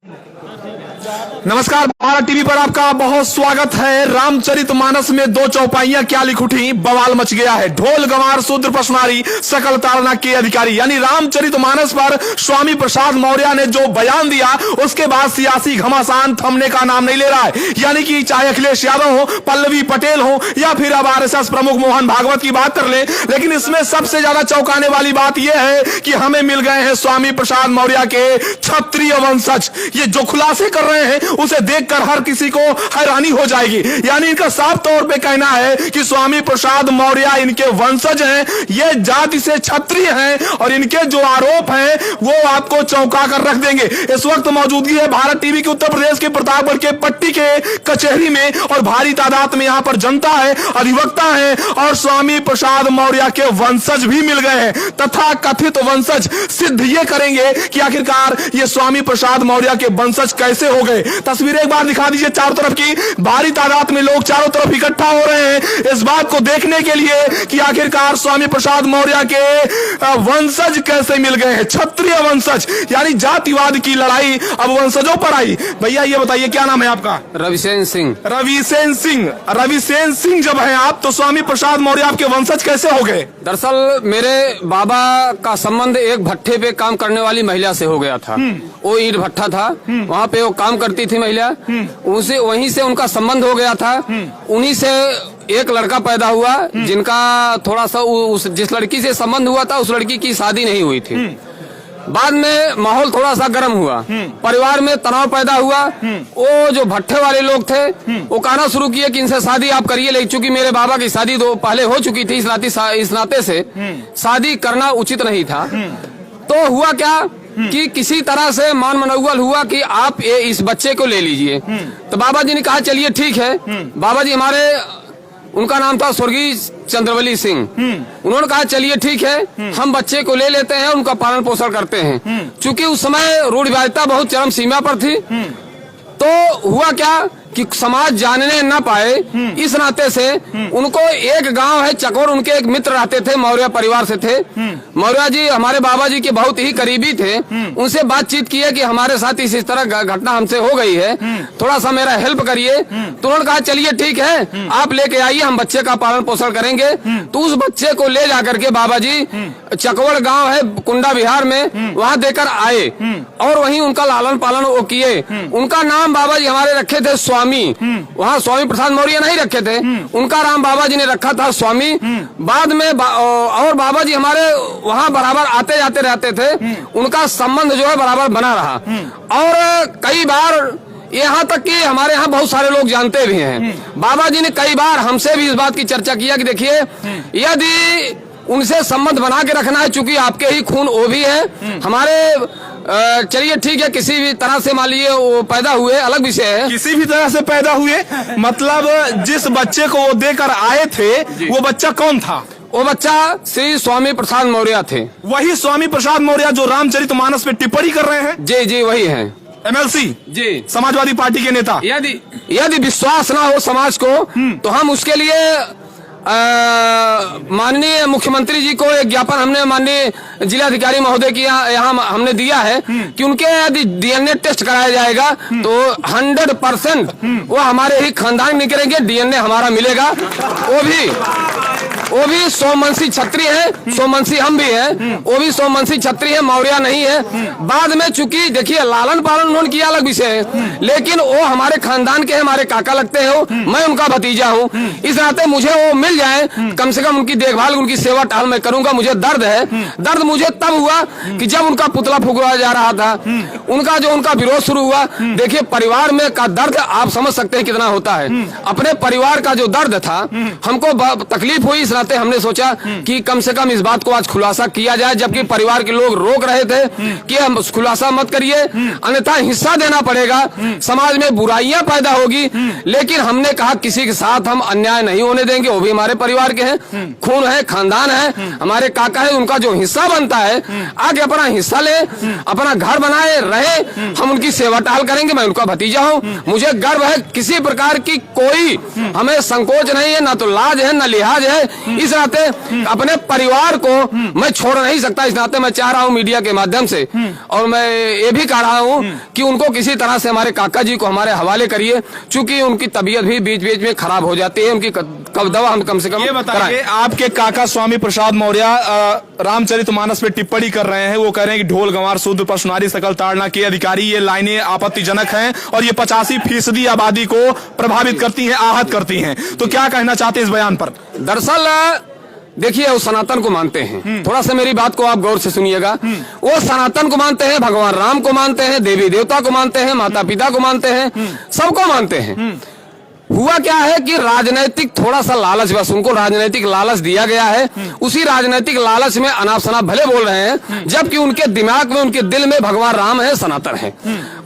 नमस्कार, भारत टीवी पर आपका बहुत स्वागत है। रामचरितमानस में दो चौपाइयां क्या लिख उठी, बवाल मच गया है। ढोल गंवार शूद्र प्रश्नारी सकल ताड़ना के अधिकारी, यानी रामचरितमानस पर स्वामी प्रसाद मौर्य ने जो बयान दिया उसके बाद सियासी घमासान थमने का नाम नहीं ले रहा है। यानी कि चाहे अखिलेश यादव हो, पल्लवी पटेल हो या फिर अब आरएसएस प्रमुख मोहन भागवत की बात कर ले, लेकिन इसमें सबसे ज्यादा चौंकाने वाली बात यह है कि हमें मिल गए हैं स्वामी प्रसाद मौर्य के क्षत्रिय वंशज। ये जो खुलासे कर रहे हैं उसे देखकर हर किसी को हैरानी हो जाएगी। यानी इनका साफ तौर पे कहना है कि स्वामी प्रसाद मौर्य इनके वंशज हैं, ये जाति से क्षत्रिय हैं और इनके जो आरोप हैं वो आपको चौंका कर रख देंगे। इस वक्त मौजूदगी है भारत टीवी की उत्तर प्रदेश के प्रतापगढ़ के पट्टी के कचहरी में और भारी तादाद में यहां पर जनता है, अधिवक्ता है और स्वामी प्रसाद मौर्य के वंशज भी मिल गए हैं। तथा कथित वंशज सिद्ध ये करेंगे कि आखिरकार ये स्वामी प्रसाद मौर्य के वंशज कैसे हो गए। तस्वीरें एक बार दिखा दीजिए चारों तरफ की। भारी तादाद में लोग चारों तरफ इकट्ठा हो रहे हैं इस बात को देखने के लिए कि आखिरकार स्वामी प्रसाद मौर्य के वंशज कैसे मिल गए हैं। क्षत्रिय वंशज यानी जातिवाद की लड़ाई अब वंशजों पर आई। भैया ये बताइए क्या नाम है आपका? रविसेन सिंह। रविसेन सिंह। रविसेन सिंह जब हैं आप तो स्वामी प्रसाद मौर्य आपके वंशज कैसे हो गए? दरअसल मेरे बाबा का संबंध एक भट्ठे पे काम करने वाली महिला से हो गया था। वो ईंट भट्ठा था, वहाँ पे वो काम करती थी महिला, उनसे वहीं से उनका संबंध हो गया था। उन्हीं से एक लड़का पैदा हुआ जिनका थोड़ा सा जिस लड़की से संबंध हुआ था उस लड़की की शादी नहीं हुई थी। बाद में माहौल थोड़ा सा गर्म हुआ, परिवार में तनाव पैदा हुआ। वो जो भट्ठे वाले लोग थे वो कहना शुरू किए कि इनसे शादी आप करिए, लेकिन चूंकि मेरे बाबा की शादी तो पहले हो चुकी थी, इस नाते से शादी करना उचित नहीं था। तो हुआ क्या कि किसी तरह से मान मनौवल हुआ कि आप इस बच्चे को ले लीजिए। तो बाबा जी ने कहा चलिए ठीक है। बाबा जी हमारे, उनका नाम था स्वर्गीय चंद्रवली सिंह। उन्होंने कहा चलिए ठीक है, हम बच्चे को ले लेते हैं, उनका पालन पोषण करते हैं। चूंकि उस समय रूढ़िवादिता बहुत चरम सीमा पर थी, तो हुआ क्या कि समाज जानने न पाए, इस नाते से उनको एक गांव है चकोर, उनके एक मित्र रहते थे, मौर्य परिवार से थे। मौर्य जी हमारे बाबा जी के बहुत ही करीबी थे। उनसे बातचीत की है कि हमारे साथ इस तरह घटना हमसे हो गई है, थोड़ा सा मेरा हेल्प करिए। तो उन्होंने कहा चलिए ठीक है, आप लेके आइए, हम बच्चे का पालन पोषण करेंगे। तो उस बच्चे को ले जाकर के बाबा जी चकवड़ गाँव है कुंडा बिहार में, वहाँ देकर आए और वहीं उनका लालन पालन वो किए। उनका नाम बाबा जी हमारे रखे थे स्वामी। वहाँ स्वामी प्रसाद मौर्य नहीं रखे थे, उनका नाम बाबा जी ने रखा था स्वामी। बाद में और बाबा जी हमारे वहाँ बराबर आते जाते रहते थे, उनका संबंध जो है बराबर बना रहा। और कई बार यहाँ तक कि हमारे यहाँ बहुत सारे लोग जानते भी हैं। बाबा जी ने कई बार हमसे भी इस बात की चर्चा किया कि देखिए यदि उनसे संबंध बना के रखना है, चूंकि आपके ही खून वो भी है हमारे, चलिए ठीक है, किसी भी तरह से मान लीजिए वो पैदा हुए, अलग विषय है, किसी भी तरह से पैदा हुए, मतलब जिस बच्चे को वो देकर आए थे वो बच्चा कौन था? वो बच्चा श्री स्वामी प्रसाद मौर्य थे। वही स्वामी प्रसाद मौर्य जो रामचरितमानस पे टिप्पणी कर रहे हैं? जी जी वही है। एमएलसी जी, समाजवादी पार्टी के नेता। यदि विश्वास ना हो समाज को तो हम उसके लिए माननीय मुख्यमंत्री जी को एक ज्ञापन हमने माननीय जिलाधिकारी महोदय की यहाँ हमने दिया है कि उनके यदि डीएनए टेस्ट कराया जाएगा तो 100% वो हमारे ही खानदान निकलेंगे, डीएनए हमारा मिलेगा। वो भी सोमवंशी क्षत्रिय है, सोमवंशी हम भी हैं, वो भी सोमवंशी क्षत्रिय है, मौर्य नहीं है। बाद में चूंकि देखिए लालन पालन उन्होंने किया अलग विषय है, लेकिन वो हमारे खानदान के हमारे काका लगते हैं, मैं उनका भतीजा हूँ। इस नाते मुझे वो मिल जाए, कम से कम उनकी देखभाल उनकी सेवा टहल मैं करूंगा। मुझे दर्द है, दर्द मुझे तब हुआ कि जब उनका पुतला फुकवाया जा रहा था, उनका विरोध शुरू हुआ। देखिए परिवार में का दर्द आप समझ सकते हैं कितना होता है। अपने परिवार का जो दर्द था हमको तकलीफ हुई, इस नाते हमने सोचा कि कम से कम इस बात को आज खुलासा किया जाए, जबकि परिवार के लोग रोक रहे थे कि हम खुलासा मत करिए अन्यथा हिस्सा देना पड़ेगा, समाज में बुराइयां पैदा होगी। लेकिन हमने कहा किसी के साथ हम अन्याय नहीं होने देंगे, वो भी हमारे परिवार के हैं, खून है, खानदान है, हमारे काका है, उनका जो हिस्सा बनता है आगे अपना हिस्सा ले, अपना घर बनाए रहे, हम उनकी सेवा टहल करेंगे। मैं उनका भतीजा हूँ, मुझे गर्व है, किसी प्रकार की कोई हमें संकोच नहीं है, ना तो लाज है ना लिहाज है। इस नाते अपने परिवार को मैं छोड़ नहीं सकता। इस नाते मैं चाह रहा हूँ मीडिया के माध्यम से, और मैं ये भी कह रहा हूँ कि उनको किसी तरह से हमारे काका जी को हमारे हवाले करिए, चूंकि उनकी तबीयत भी बीच बीच में खराब हो जाती है। उनकी दवा हम कम से कम ये बताइए, आपके काका स्वामी प्रसाद मौर्य रामचरितमानस पे टिप्पणी कर रहे हैं। वो कह रहे हैं कि ढोल गंवार शूद्र पशुनारी सकल ताड़ना के अधिकारी, ये लाइनें आपत्तिजनक हैं और ये 85% आबादी को प्रभावित करती हैं, आहत करती हैं। तो क्या कहना चाहते हैं इस बयान पर? दरअसल देखिए, वो सनातन को मानते हैं। थोड़ा सा मेरी बात को आप गौर से सुनिएगा। वो सनातन को मानते हैं, भगवान राम को मानते हैं, देवी देवता को मानते हैं, माता पिता को मानते हैं, सबको मानते हैं। हुआ क्या है कि राजनीतिक थोड़ा सा लालच, बस उनको राजनीतिक लालच दिया गया है। उसी राजनीतिक लालच में अनाप शनाप भले बोल रहे हैं, जबकि उनके दिमाग में, उनके दिल में भगवान राम है, सनातन है।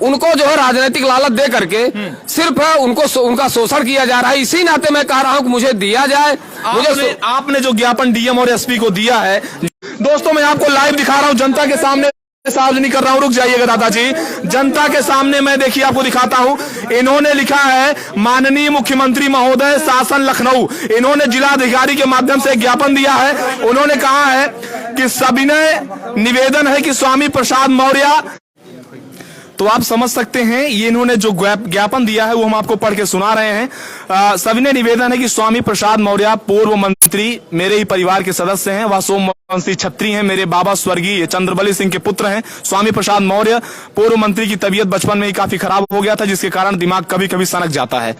उनको जो है राजनीतिक लालच दे करके सिर्फ उनको उनका शोषण किया जा रहा है। इसी नाते मैं कह रहा हूँ कि मुझे दिया जाए। आपने जो ज्ञापन डीएम और एसपी को दिया है, दोस्तों मैं आपको लाइव दिखा रहा हूँ, जनता के सामने सार्वजनिक कर रहा हूं। रुक जाइएगा दादाजी, जनता के सामने मैं देखिए आपको दिखाता हूं। इन्होंने लिखा है, माननीय मुख्यमंत्री महोदय, शासन लखनऊ। इन्होंने जिलाधिकारी के माध्यम से ज्ञापन दिया है। उन्होंने कहा है कि सविनय निवेदन है कि स्वामी प्रसाद मौर्य, तो आप समझ सकते हैं ये इन्होंने जो ज्ञापन दिया है वो हम आपको पढ़ के सुना रहे हैं। सविनय निवेदन है कि स्वामी प्रसाद मौर्य पूर्व मंत्री मेरे ही परिवार के सदस्य हैं। वह सोमवंशी छत्री हैं। मेरे बाबा स्वर्गीय चंद्रबली सिंह के पुत्र हैं। स्वामी प्रसाद मौर्य पूर्व मंत्री की तबीयत बचपन में ही काफी खराब हो गया था, जिसके कारण दिमाग कभी कभी सनक जाता है,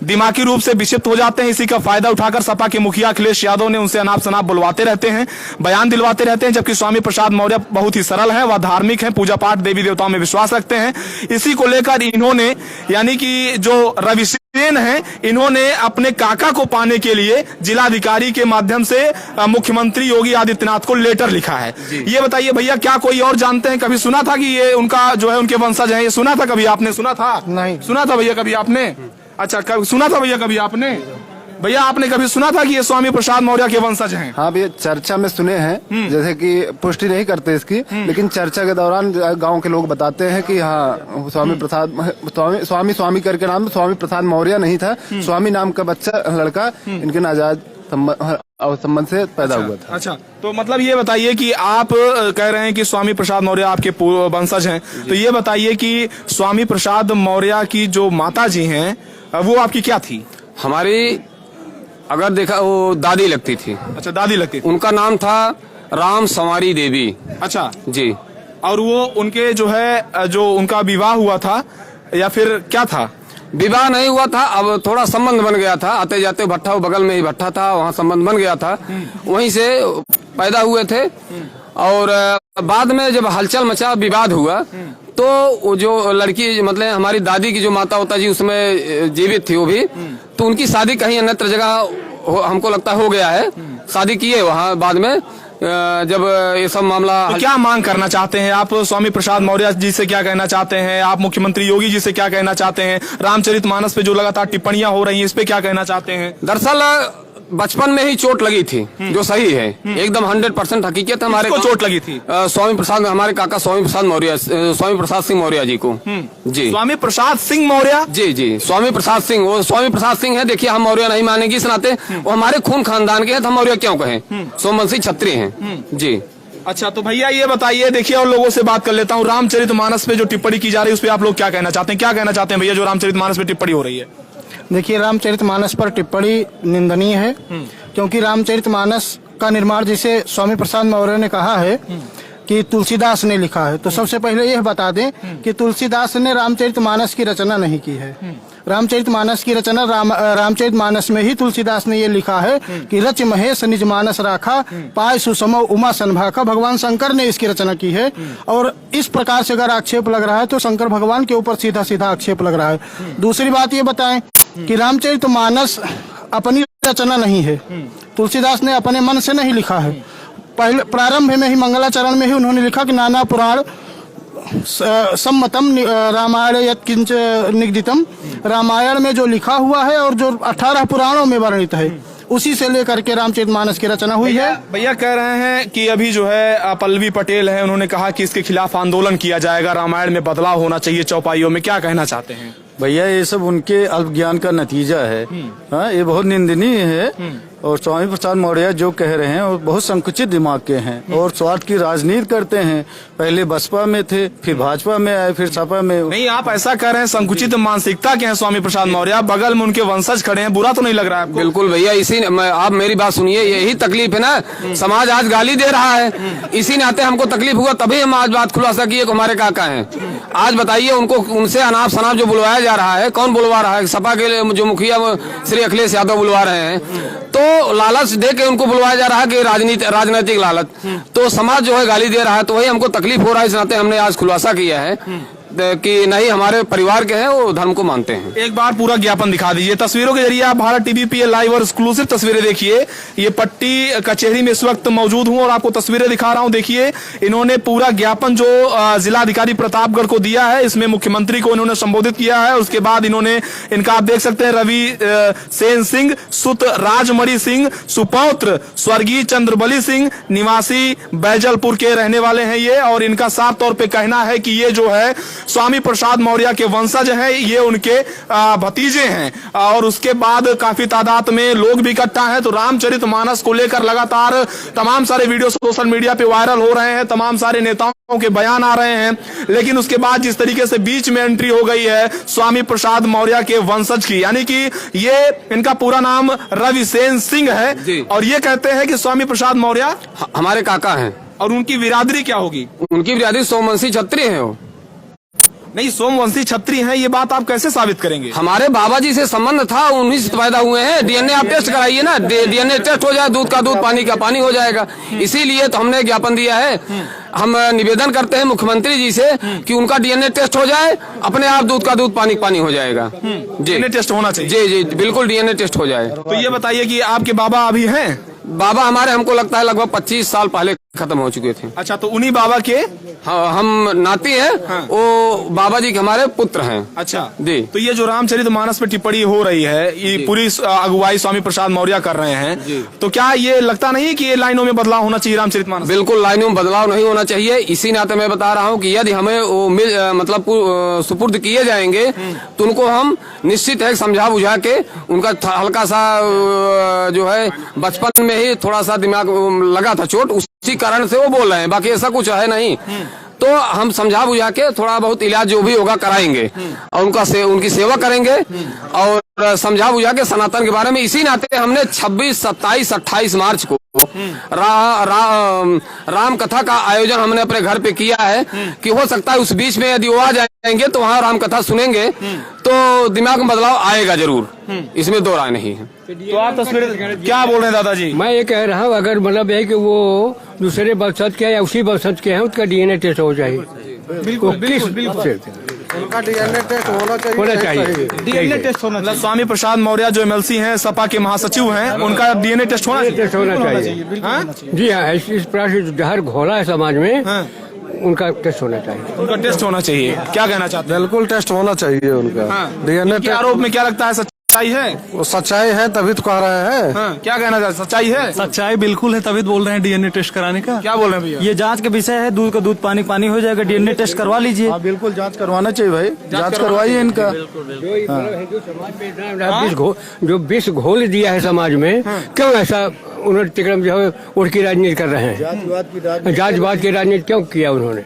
दिमागी रूप से विक्षिप्त हो जाते हैं। इसी का फायदा उठाकर सपा के मुखिया अखिलेश यादव ने उनसे अनाप शनाप बुलवाते रहते हैं, बयान दिलवाते रहते हैं। जबकि स्वामी प्रसाद मौर्य बहुत ही सरल हैं, वह धार्मिक हैं, पूजा पाठ देवी देवताओं में विश्वास रखते हैं। इसी को लेकर इन्होंने, यानी कि जो रवि सेन हैं, इन्होंने अपने काका को पाने के लिए जिलाधिकारी के माध्यम से मुख्यमंत्री योगी आदित्यनाथ को लेटर लिखा है। ये बताइए भैया, क्या कोई और जानते हैं, कभी सुना था कि ये उनका जो है उनके वंशज है? ये सुना था कभी आपने? सुना था? नहीं सुना था भैया कभी आपने? अच्छा, सुना था भैया कभी आपने? भैया आपने कभी सुना था कि ये स्वामी प्रसाद मौर्य के वंशज हैं? हाँ भैया, चर्चा में सुने हैं, जैसे कि पुष्टि नहीं करते इसकी, लेकिन चर्चा के दौरान गांव के लोग बताते हैं कि हाँ, स्वामी करके नाम स्वामी प्रसाद मौर्य नहीं था, स्वामी नाम का बच्चा लड़का इनके नाजायज संबंध से पैदा हुआ था। अच्छा, तो मतलब ये बताइए कि आप कह रहे हैं कि स्वामी प्रसाद मौर्य आपके वंशज हैं, तो ये बताइए कि स्वामी प्रसाद मौर्य की जो माता जी हैं वो आपकी क्या थी? हमारी अगर देखा, वो दादी लगती थी। अच्छा, दादी लगती थी। उनका नाम था राम संवारी देवी। अच्छा जी। और वो उनके जो है, जो उनका विवाह हुआ था या फिर क्या था? विवाह नहीं हुआ था, अब थोड़ा संबंध बन गया था। आते जाते भट्ठा, बगल में ही भट्ठा था, वहाँ संबंध बन गया था, वहीं से पैदा हुए थे। और बाद में जब हलचल मचा, विवाद हुआ, तो वो जो लड़की, मतलब हमारी दादी की जो माता होता जी उसमें जीवित थी वो भी, तो उनकी शादी कहीं अन्यत्र जगह हमको लगता हो गया है, शादी की है वहाँ बाद में। जब ये सब मामला, तो क्या मांग करना चाहते हैं आप? स्वामी प्रसाद मौर्य जी से क्या कहना चाहते हैं आप? मुख्यमंत्री योगी जी से क्या कहना चाहते हैं? रामचरितमानस पे जो लगातार टिप्पणियां हो रही हैं, इस पे क्या कहना चाहते हैं? दरअसल बचपन में ही चोट लगी थी, जो सही है, एकदम 100% हकीकत है। हमारे को चोट लगी थी? स्वामी प्रसाद, हमारे काका स्वामी प्रसाद मौर्य, स्वामी प्रसाद सिंह मौर्य जी को। जी, स्वामी प्रसाद सिंह मौर्य। जी जी, स्वामी प्रसाद सिंह, वो स्वामी प्रसाद सिंह है। देखिए, हम मौर्य नहीं मानेंगे इस नाते, वो हमारे खून खानदान के हैं, तो हम मौर्य क्यों कहें? सोमवंशी छत्री हैं। जी। अच्छा, तो भैया ये बताइए, देखिए और लोगों से बात कर लेता हूँ, रामचरितमानस पे जो टिप्पणी की जा रही है उस पे आप लोग क्या कहना चाहते हैं? क्या कहना चाहते हैं भैया, जो रामचरितमानस पे टिप्पणी हो रही है? देखिए, रामचरितमानस पर टिप्पणी निंदनीय है, क्योंकि रामचरितमानस का निर्माण, जिसे स्वामी प्रसाद मौर्य ने कहा है कि तुलसीदास ने लिखा है, तो सबसे पहले यह बता दें कि तुलसीदास ने रामचरितमानस की रचना नहीं की है। रामचरितमानस की रचना रामचरितमानस में ही तुलसीदास ने ये लिखा है कि रच महेश निज मानस राखा, पाय सुसमो उमा सनभाखा। भगवान शंकर ने इसकी रचना की है। और इस प्रकार से अगर आक्षेप लग रहा है तो शंकर भगवान के ऊपर सीधा सीधा आक्षेप लग रहा है। दूसरी बात ये बताएं कि रामचरितमानस अपनी रचना नहीं है, तुलसीदास ने अपने मन से नहीं लिखा है। पहले प्रारंभ में ही, मंगलाचरण में ही उन्होंने लिखा कि नाना पुराण सम्मतम रामायण यत्किंच निगदितम। रामायण में जो लिखा हुआ है और जो 18 पुराणों में वर्णित है, उसी से लेकर के रामचरितमानस की रचना हुई है। भैया कह रहे हैं कि अभी जो है पल्लवी पटेल है, उन्होंने कहा कि इसके खिलाफ आंदोलन किया जाएगा, रामायण में बदलाव होना चाहिए चौपाइयों में। क्या कहना चाहते हैं? भैया, ये सब उनके अल्प ज्ञान का नतीजा है। हाँ, ये बहुत निंदनीय है और स्वामी प्रसाद मौर्य जो कह रहे हैं वो बहुत संकुचित दिमाग के हैं और स्वार्थ की राजनीति करते हैं। पहले बसपा में थे, फिर भाजपा में आए, फिर सपा में। नहीं, आप ऐसा कह रहे हैं, संकुचित मानसिकता के हैं स्वामी प्रसाद मौर्य, बगल में उनके वंशज खड़े हैं, बुरा तो नहीं लग रहा है आपको? बिल्कुल भैया, आप मेरी बात सुनिए, यही तकलीफ है ना, समाज आज गाली दे रहा है, इसी नाते हमको तकलीफ हुआ, तभी हम आज बात खुलासा किए हमारे काका हैं। आज बताइए उनको, उनसे अनाप शनाप जो बुलवाया जा रहा है, कौन बुलवा रहा है? सपा के जो मुखिया श्री अखिलेश यादव बुलवा रहे हैं, तो लालच दे के उनको बुलवाया जा रहा है कि राजनीतिक लालच, तो समाज जो है गाली दे रहा है, तो वही हमको तकलीफ हो रहा है। इस नाते हमने आज खुलासा किया है कि नहीं, हमारे परिवार के हैं, वो धर्म को मानते हैं। एक बार पूरा ज्ञापन दिखा दीजिए तस्वीरों के जरिए। आप भारत टीवी पे लाइव और एक्सक्लूसिव तस्वीरें देखिए। ये पट्टी कचहरी में इस वक्त मौजूद हूं और आपको तस्वीरें दिखा रहा हूं। देखिए, इन्होंने पूरा ज्ञापन जो जिलाधिकारी प्रतापगढ़ को दिया है, इसमें मुख्यमंत्री को इन्होंने संबोधित किया है। उसके बाद इन्होंने इनका, आप देख सकते हैं, रवि सेन सिंह, सुत राजमणि सिंह, सुपौत्र स्वर्गीय चंद्रबली सिंह, निवासी बैजलपुर के रहने वाले हैं ये, और इनका साफ तौर पर कहना है कि ये जो है स्वामी प्रसाद मौर्य के वंशज हैं, ये उनके भतीजे हैं। और उसके बाद काफी तादाद में लोग भी इकट्ठा हैं। तो रामचरितमानस को लेकर लगातार तमाम सारे वीडियो सोशल मीडिया पे वायरल हो रहे हैं, तमाम सारे नेताओं के बयान आ रहे हैं। लेकिन उसके बाद जिस तरीके से बीच में एंट्री हो गई है स्वामी प्रसाद मौर्य के वंशज की, यानी कि ये, इनका पूरा नाम रवि सेन सिंह है, और ये कहते हैं कि स्वामी प्रसाद मौर्य हमारे काका हैं। और उनकी बिरादरी क्या होगी? उनकी बिरादरी सोमवंशी क्षत्रिय है। वो नहीं, सोमवंशी क्षत्रिय हैं, ये बात आप कैसे साबित करेंगे? हमारे बाबा जी से संबंध था, उन्हीं से पैदा हुए हैं। डीएनए आप टेस्ट कराइए ना, डीएनए टेस्ट हो जाए, दूध का दूध, पानी का पानी हो जाएगा। इसीलिए तो हमने ज्ञापन दिया है। हम निवेदन करते हैं मुख्यमंत्री जी से कि उनका डीएनए टेस्ट हो जाए, अपने आप दूध का दूध, पानी पानी हो जाएगा। डीएनए टेस्ट होना चाहिए। जी जी बिल्कुल, डीएनए टेस्ट हो जाए। तो ये बताइए कि आपके बाबा अभी हैं? बाबा हमारे, हमको लगता है लगभग 25 साल पहले खत्म हो चुके थे। अच्छा, तो उन्हीं बाबा के हम नाती हैं। हाँ। वो बाबा जी के हमारे पुत्र हैं। अच्छा जी। तो ये जो रामचरितमानस पे टिप्पणी हो रही है, ये पूरी अगुवाई स्वामी प्रसाद मौर्य कर रहे हैं, तो क्या ये लगता नहीं कि ये लाइनों में बदलाव होना चाहिए रामचरितमानस? बिल्कुल, लाइनों में बदलाव नहीं होना चाहिए। इसी नाते मैं बता रहा हूँ कि यदि हमें वो मतलब सुपुर्द किए जाएंगे तो उनको हम निश्चित है समझा बुझा के, उनका हल्का सा जो है बचपन में ही थोड़ा सा दिमाग लगा था चोट, उसी कारण से वो बोल रहे हैं, बाकी ऐसा कुछ है नहीं। तो हम समझा बुझा के थोड़ा बहुत इलाज जो भी होगा कराएंगे और उनकी सेवा करेंगे और समझा बुझा के सनातन के बारे में। इसी नाते हमने 26, 27, 28 मार्च को राम कथा का आयोजन हमने अपने घर पे किया है कि हो सकता है उस बीच में यदि वो आ जाएंगे तो वहाँ राम कथा सुनेंगे तो दिमाग में बदलाव आएगा जरूर, इसमें दो राय नहीं है। तो आप तस्वीर क्या बोल रहे हैं दादाजी? मैं ये कह रहा हूँ, अगर मतलब है कि वो दूसरे वंशज के या उसी वंशज के हैं, उसका डीएनए टेस्ट हो जाए। बिल्कुल बिल्कुल बिल्कुल, उनका डीएनए टेस्ट होना चाहिए। डीएनए टेस्ट होना चाहिए। स्वामी प्रसाद मौर्य जो एमएलसी हैं, सपा के महासचिव हैं, उनका डीएनए टेस्ट होना चाहिए। जी हाँ, इस प्रकार से जहर घोला है समाज में, उनका टेस्ट होना चाहिए। उनका टेस्ट होना चाहिए। क्या कहना चाहते हैं? बिल्कुल टेस्ट होना चाहिए उनका। डीएनए टेस्ट आरोप में क्या लगता है, सच्चाई है? वो सच्चाई है तभी तो कह रहे हैं। क्या कहना चाहते, सच्चाई है? सच्चाई बिल्कुल है, तभी बोल रहे हैं डीएनए टेस्ट कराने का। क्या बोल रहे हैं भैया? ये जांच का विषय है, दूध का दूध, पानी पानी हो जाएगा, डीएनए टेस्ट करवा लीजिए। बिल्कुल जांच करवाना चाहिए भाई, जांच करवाइए इनका। जो विष घोल दिया है समाज में, क्यों ऐसा उन्होंने तिक्रम जो है उनकी राजनीति कर रहे हैं, जातिवाद की राजनीति क्यों किया उन्होंने?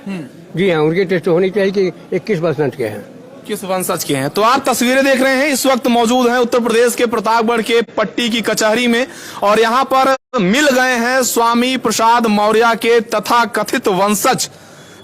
जी हाँ, उनकी टेस्ट होनी चाहिए कि 21 वंशज के हैं, किस वंशज के हैं। तो आप तस्वीरें देख रहे हैं, इस वक्त मौजूद हैं उत्तर प्रदेश के प्रतापगढ़ के पट्टी की कचहरी में, और यहाँ पर मिल गए हैं स्वामी प्रसाद मौर्य के तथाकथित वंशज,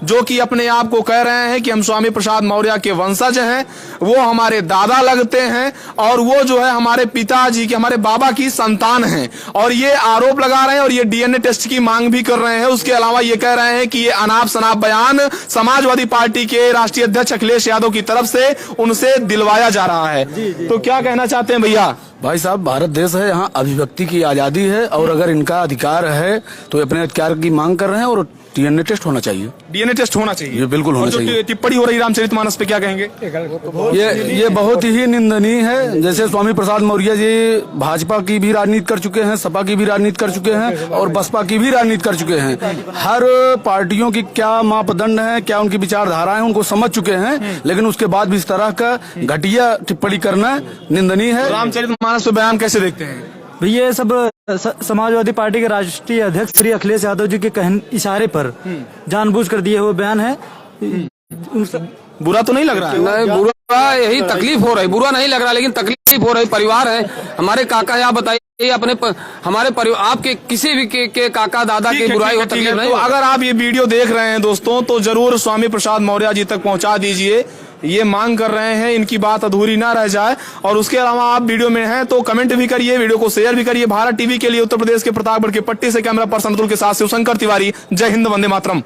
जो कि अपने आप को कह रहे हैं कि हम स्वामी प्रसाद मौर्य के वंशज हैं, वो हमारे दादा लगते हैं और वो जो है हमारे पिताजी के, हमारे बाबा की संतान हैं। और ये आरोप लगा रहे हैं और ये डीएनए टेस्ट की मांग भी कर रहे हैं। उसके अलावा ये कह रहे हैं कि ये अनाप शनाप बयान समाजवादी पार्टी के राष्ट्रीय अध्यक्ष अखिलेश यादव की तरफ से उनसे दिलवाया जा रहा है। तो क्या कहना चाहते हैं भैया? भाई साहब, भारत देश है, यहाँ अभिव्यक्ति की आजादी है और अगर इनका अधिकार है तो अपने अधिकार की मांग कर रहे हैं और डीएनए टेस्ट होना चाहिए। डीएनए टेस्ट होना चाहिए, ये बिल्कुल होना चाहिए। टिप्पणी हो रही रामचरितमानस पे क्या कहेंगे? ये बहुत ही निंदनीय है। जैसे स्वामी प्रसाद मौर्य जी भाजपा की भी राजनीति कर चुके हैं, सपा की भी राजनीति कर चुके हैं और बसपा की भी राजनीति कर चुके हैं। हर पार्टियों की क्या मापदंड है, क्या उनकी विचारधाराएं, उनको समझ चुके हैं, लेकिन उसके बाद भी इस तरह का घटिया टिप्पणी करना निंदनीय है। रामचरितमानस पे बयान कैसे देखते हैं? भाई ये सब समाजवादी पार्टी के राष्ट्रीय अध्यक्ष श्री अखिलेश यादव जी के इशारे पर जानबूझ कर दिए हुए बयान है। बुरा तो नहीं लग रहा है? नहीं, बुरा यही तकलीफ हो रही, बुरा नहीं लग रहा लेकिन तकलीफ हो रही। परिवार है हमारे, काका या बताइए अपने हमारे परिवार, आपके किसी भी के काका दादा की बुराई हो, तकलीफ नहीं। तो अगर आप ये वीडियो देख रहे हैं दोस्तों, तो जरूर स्वामी प्रसाद मौर्य जी तक पहुंचा दीजिए। ये मांग कर रहे हैं, इनकी बात अधूरी ना रह जाए। और उसके अलावा आप वीडियो में हैं तो कमेंट भी करिए, वीडियो को शेयर भी करिए। भारत टीवी के लिए उत्तर प्रदेश के प्रतापगढ़ के पट्टी से कैमरा पर्सन अतुल के साथ शिवशंकर तिवारी। जय हिंद, वंदे मातरम।